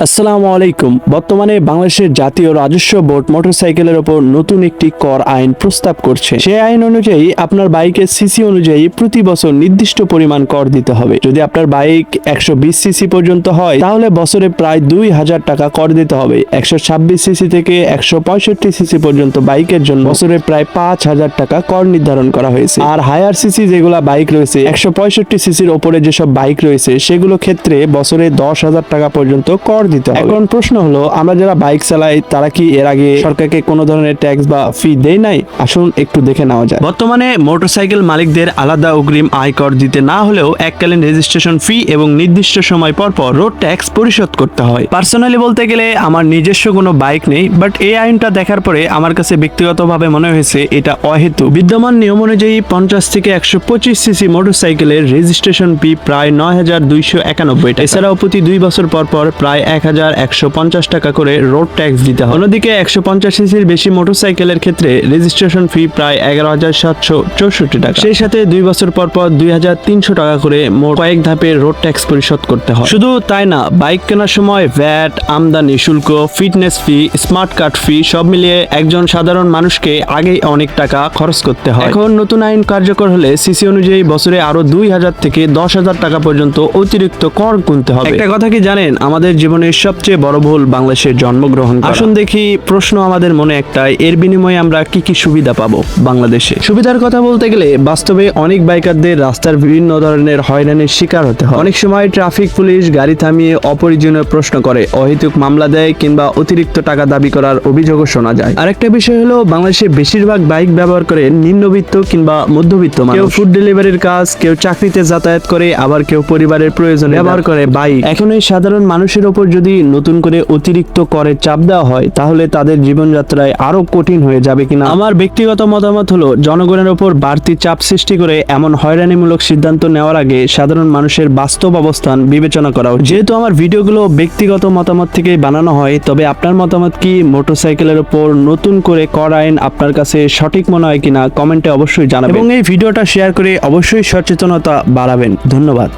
আসসালামু আলাইকুম। বর্তমানে বাংলাদেশের জাতীয় রাজস্ব বোর্ড মোটরসাইকেলের উপর নতুন একটি কর আইন প্রস্তাব করছে। সেই আইন অনুযায়ী আপনার বাইকের সিসি অনুযায়ী প্রতি বছর নির্দিষ্ট পরিমাণ কর দিতে হবে। যদি আপনার বাইক 120 সিসি পর্যন্ত হয় তাহলে বছরে প্রায় 2000 টাকা কর দিতে হবে। 126 সিসি থেকে 165 সিসি পর্যন্ত বাইকের জন্য বছরে প্রায় 5000 টাকা কর নির্ধারণ করা হয়েছে। আর হায়ার সিসি যেগুলা বাইক রয়েছে 165 সিসির উপরে যেসব বাইক রয়েছে সেগুলো ক্ষেত্রে বছরে 10,000 টাকা পর্যন্ত কর দিতে হবে। এখন প্রশ্ন হলো, আমরা যারা বাইক চালাই তারা কি এর আগে সরকারকে কোনো ধরনের ট্যাক্স বা ফি দেয় নাই? আসুন একটু দেখে নেওয়া যায়। বর্তমানে মোটরসাইকেল মালিকদের আলাদা অগ্রিম আয় কর দিতে না হলেও এককালীন রেজিস্ট্রেশন ফি এবং নির্দিষ্ট সময় পর পর রোড ট্যাক্স পরিশোধ করতে হয়। পার্সোনালি বলতে গেলে আমার নিজস্ব কোনো বাইক নেই, বাট এই আইনটা দেখার পরে আমার কাছে ব্যক্তিগতভাবে মনে হয়েছে এটা অহেতুক। বিদ্যমান নিয়ম অনুযায়ী 50 থেকে 125 সিসি মোটরসাইকেলের রেজিস্ট্রেশন ফি প্রায় 9291 টাকা। এছাড়াও প্রতি 2 বছর পর পর প্রায় 1150 টাকা করে রোড ট্যাক্স দিতে হয়। অন্যদিকে 150 সিসির বেশি মোটরসাইকেলের ক্ষেত্রে রেজিস্ট্রেশন ফি প্রায় 11,764 টাকা। সেই সাথে 2 বছর পর পর 2300 টাকা করে মোট কয়েক ধাপে রোড ট্যাক্স পরিশোধ করতে হয়। শুধু তাই না, বাইক কেনার সময় ভ্যাট, আমদানি শুল্ক, ফিটনেস ফি, স্মার্ট কার্ড ফি সব মিলিয়ে একজন সাধারণ মানুষকে আগেই অনেক টাকা খরচ করতে হয়। এখন নতুন আইন কার্যকর হলে সিসি অনুযায়ী বছরে আরো 2000 থেকে 10,000 টাকা পর্যন্ত অতিরিক্ত কর গুনতে হবে। একটা কথা কি জানেন, আমাদের জীবনের সবচেয়ে বড় ভুল বাংলাদেশের জন্মগ্রহণ করা। আসুন দেখি, প্রশ্ন আমাদের মনে একটাই, এর বিনিময়ে আমরা কি কি সুবিধা পাবো বাংলাদেশে? সুবিধার কথা বলতে গেলে বাস্তবে অনেক বাইকারদের রাস্তার বিভিন্ন ধরনের হয়রানির শিকার হতে হয়। অনেক সময় ট্রাফিক পুলিশ গাড়ি থামিয়ে অপরিজনীয় প্রশ্ন করে, অহেতুক মামলা দেয় কিংবা অতিরিক্ত টাকা দাবি করার অভিযোগও শোনা যায়। আরেকটা বিষয় হলো, বাংলাদেশে বেশিরভাগ বাইক ব্যবহার করে নিম্নবিত্ত কিংবা মধ্যবিত্ত মানুষ। কেউ ফুড ডেলিভারির কাজ, কেউ চাকরিতে যাতায়াত করে, আবার কেউ পরিবারের প্রয়োজনে ব্যবহার করে বাইক। এখন এই সাধারণ মানুষের উপর যদি নতুন করে অতিরিক্ত করের চাপ দেওয়া হয় তাহলে তাদের জীবনযাত্রায় আরো কঠিন হয়ে যাবে কিনা। আমার ব্যক্তিগত মতামত হলো, জনগণের উপর বাড়তি চাপ সৃষ্টি করে এমন হয়রানিমূলক সিদ্ধান্ত নেওয়ার আগে সাধারণ মানুষের বাস্তব অবস্থান বিবেচনা করা উচিত। যেহেতু আমার ভিডিওগুলো ব্যক্তিগত মতামত থেকে বানানো হয়, তবে আপনার মতামত কি? মোটরসাইকেলের উপর নতুন করে কর আইন আপনার কাছে সঠিক মনে হয় কিনা কমেন্টে অবশ্যই জানাবেন এবং এই ভিডিওটা শেয়ার করে অবশ্যই সচেতনতা বাড়াবেন। ধন্যবাদ।